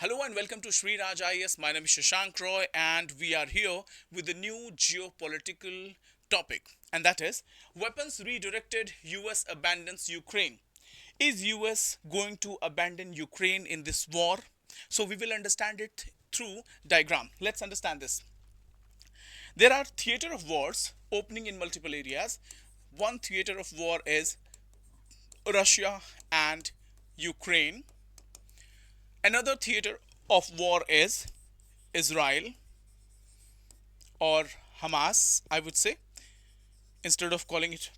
Hello and welcome to Sri Raj IS. My name is Shashank Roy, and we are here with a new geopolitical topic, and that is weapons redirected. US abandons Ukraine. Is US going to abandon Ukraine in this war? So we will understand it through diagram. Let's understand this. There are theater of wars opening in multiple areas. One theater of war is Russia and Ukraine. Another theater of war is Israel or Hamas, I would say, instead of calling it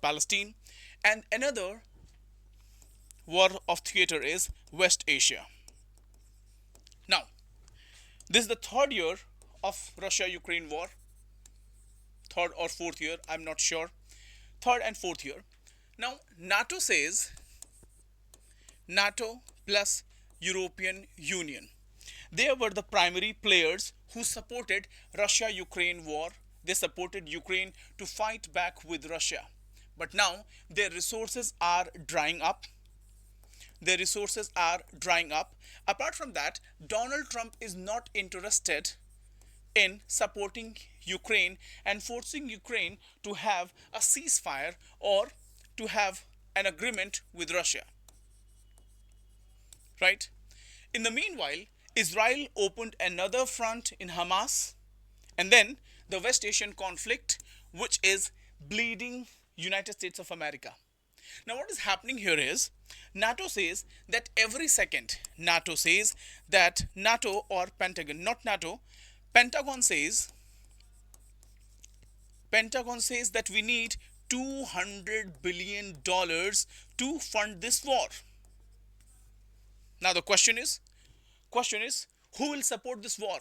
Palestine. And another war of theater is West Asia. Now, this is the third year of Russia Ukraine war, third or fourth year, I'm not sure. Third and fourth year. Now, NATO plus European Union. They were the primary players who supported Russia-Ukraine war. They supported Ukraine to fight back with Russia. But now their resources are drying up. Their resources are drying up. Apart from that, Donald Trump is not interested in supporting Ukraine and forcing Ukraine to have a ceasefire or to have an agreement with Russia. Right? In the meanwhile, Israel opened another front in Hamas, and then the West Asian conflict, which is bleeding United States of America. Now, what is happening here is NATO says that every second, NATO or Pentagon, not NATO, Pentagon says, that we need $200 billion to fund this war. Now the question is who will support this war?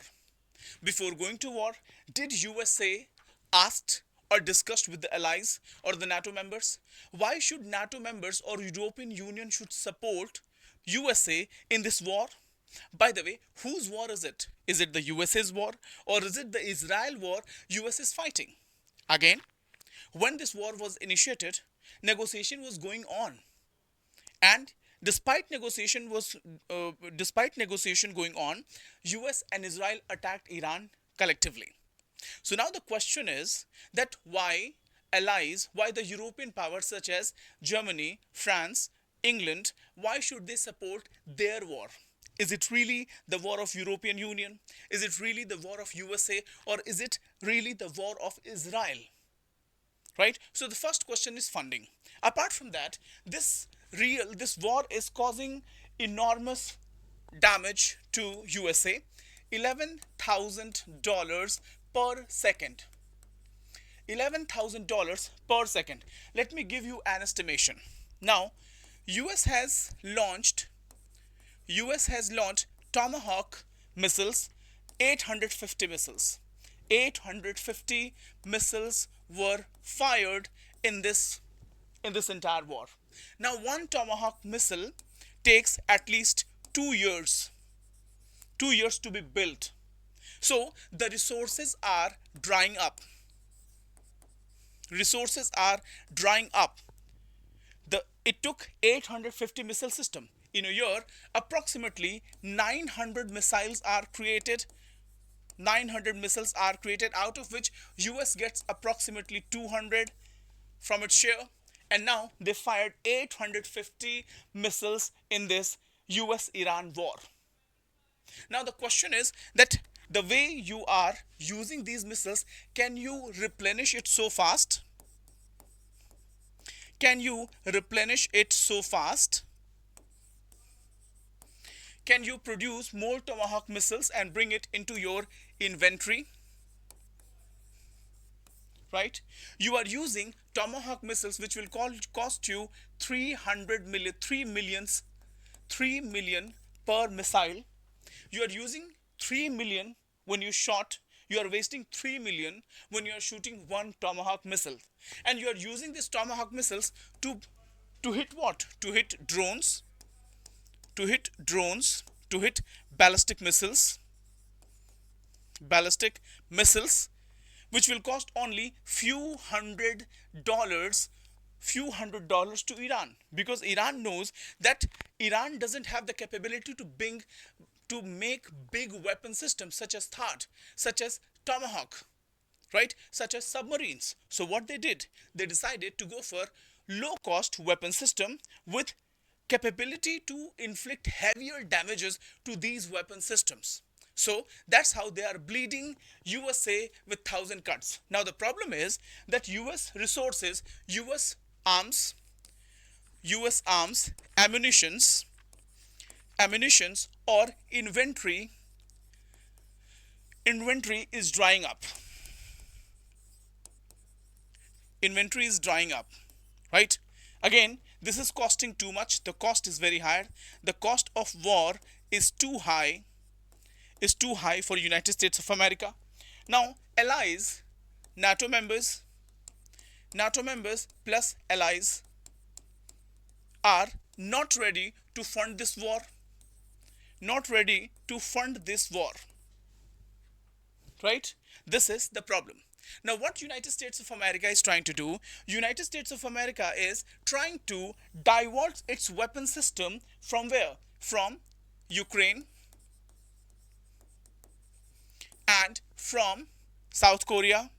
Before going to war, did USA asked or discussed with the allies or the NATO members? Why should NATO members or European Union should support USA in this war? By the way, whose war is it? Is it the USA's war or is it the Israel war US is fighting? Again, when this war was initiated, negotiation was going on, and despite negotiation going on, US and Israel attacked Iran collectively. So now the question is that why the European powers such as Germany, France, England, why should they support their war? Is it really the war of European Union? Is it really the war of USA? Or is it really the war of Israel? Right? So the first question is funding. Apart from that, this war is causing enormous damage to USA. $11,000 per second. $11,000 per second. Let me give you an estimation. Now, US has launched Tomahawk missiles, 850 missiles. 850 missiles were fired in this entire war. Now, one Tomahawk missile takes at least 2 years. 2 years to be built. So the resources are drying up. Resources are drying up. It took 850 missile system. In a year, approximately 900 missiles are created. 900 missiles are created, out of which US gets approximately 200 from its share. And now they fired 850 missiles in this US-Iran war. Now the question is that the way you are using these missiles, can you replenish it so fast? Can you replenish it so fast? Can you produce more Tomahawk missiles and bring it into your inventory? Right? You are using Tomahawk missiles which will cost you 3 million per missile. You are using 3 million when you shot. You are wasting 3 million when you are shooting one Tomahawk missile. And you are using these Tomahawk missiles to hit what? To hit drones, to hit ballistic missiles, which will cost only few hundred dollars to Iran, because Iran knows that Iran doesn't have the capability to to make big weapon systems such as THAAD, such as Tomahawk, right? Such as submarines. So what they did, they decided to go for low cost weapon system with capability to inflict heavier damages to these weapon systems. So that's how they are bleeding USA with 1,000 cuts. Now the problem is that US resources, arms, US arms, ammunitions or inventory is drying up. Inventory is drying up, right? Again, this is costing too much. The cost is very high. The cost of war is too high for United States of America. Now, allies, NATO members, NATO members plus allies are not ready to fund this war. Not ready to fund this war. Right? This is the problem. Now what United States of America is trying to do, United States of America is trying to divert its weapon system from where? From Ukraine and from South Korea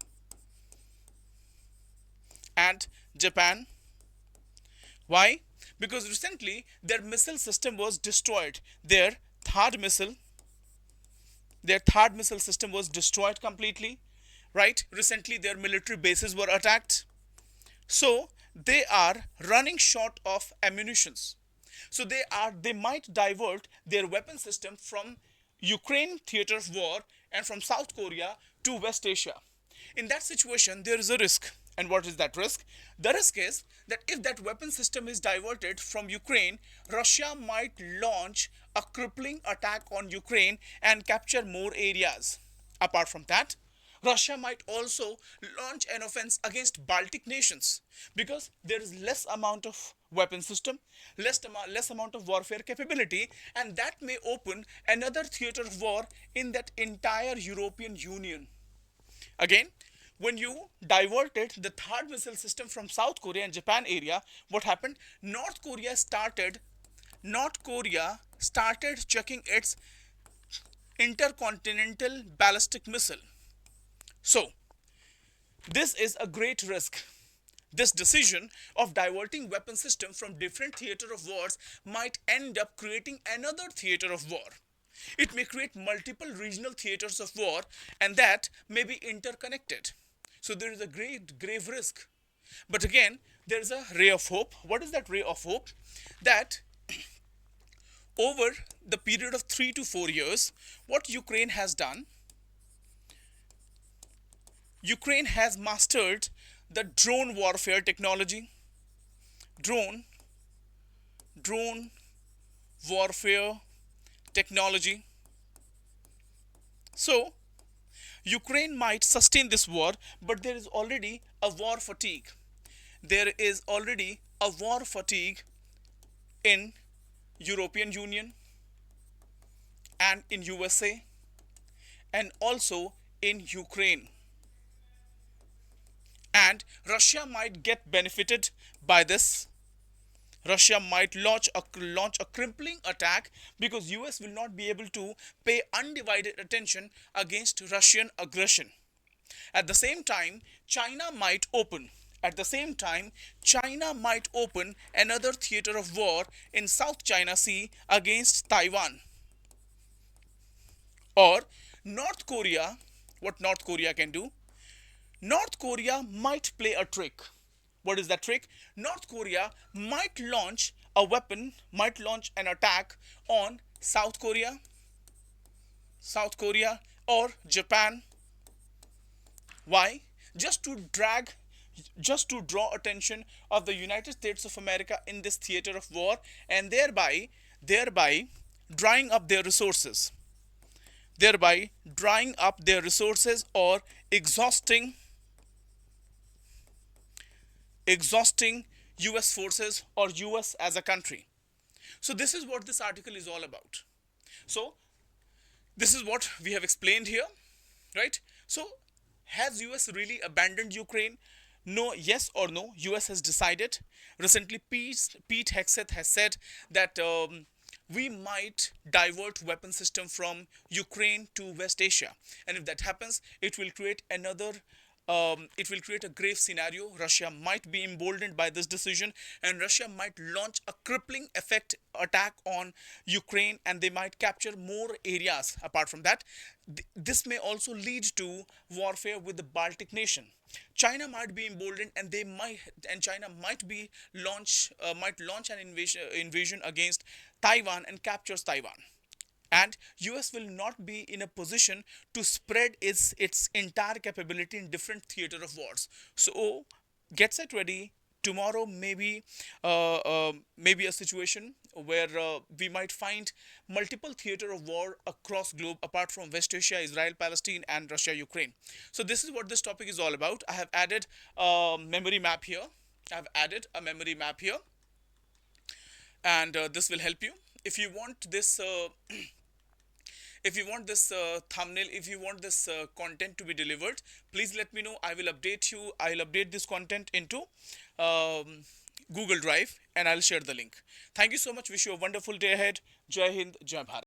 and Japan. Why? Because recently their missile system was destroyed. Their third missile system was destroyed completely, right? Recently their military bases were attacked. So they are running short of ammunitions. So they might divert their weapon system from Ukraine theater of war and from South Korea to West Asia. In that situation, there is a risk. And what is that risk? The risk is that if that weapon system is diverted from Ukraine, Russia might launch a crippling attack on Ukraine and capture more areas. Apart from that, Russia might also launch an offense against Baltic nations because there is less amount of weapon system, less amount of warfare capability, and that may open another theater of war in that entire European Union. Again, when you diverted the third missile system from South Korea and Japan area, what happened? North Korea started checking its intercontinental ballistic missile. So, this is a great risk. This decision of diverting weapon system from different theater of wars might end up creating another theater of war. It may create multiple regional theaters of war and that may be interconnected. So there is a great grave risk. But again, there is a ray of hope. What is that ray of hope? That over the period of 3 to 4 years, what Ukraine has done, Ukraine has mastered the drone warfare technology. Drone warfare technology. So, Ukraine might sustain this war, but there is already a war fatigue. There is already a war fatigue in European Union and in USA and also in Ukraine. And Russia might get benefited by this. Russia might launch a crippling attack because US will not be able to pay undivided attention against Russian aggression. At the same time, China might open. At the same time, China might open another theater of war in South China Sea against Taiwan. Or North Korea, what North Korea can do? North Korea might play a trick. What is that trick? North Korea might launch an attack on South Korea or Japan. Why? Just to draw attention of the United States of America in this theater of war and thereby drying up their resources. Or exhausting US forces or US as a country. So this is what this article is all about. So this is what we have explained here, right? So has US really abandoned Ukraine? No, yes or no, US has decided. Recently Pete Hegseth has said that we might divert weapon system from Ukraine to West Asia. And if that happens, it will create a grave scenario. Russia might be emboldened by this decision, and Russia might launch a crippling effect attack on Ukraine, and they might capture more areas. Apart from that, this may also lead to warfare with the Baltic nation. China might be emboldened, and China might launch an invasion against Taiwan and captures Taiwan, and US will not be in a position to spread its entire capability in different theater of wars. So get set ready. Tomorrow maybe a situation where we might find multiple theater of war across globe, apart from West Asia, Israel, Palestine, and Russia, Ukraine. So this is what this topic is all about. I have added a memory map here. I've added a memory map here, and this will help you. If you want this thumbnail, if you want this content to be delivered, please let me know. I'll update this content into um, Google Drive, and I'll share the link. Thank you so much. Wish you a wonderful day ahead. Jai Hind, Jai Bharat.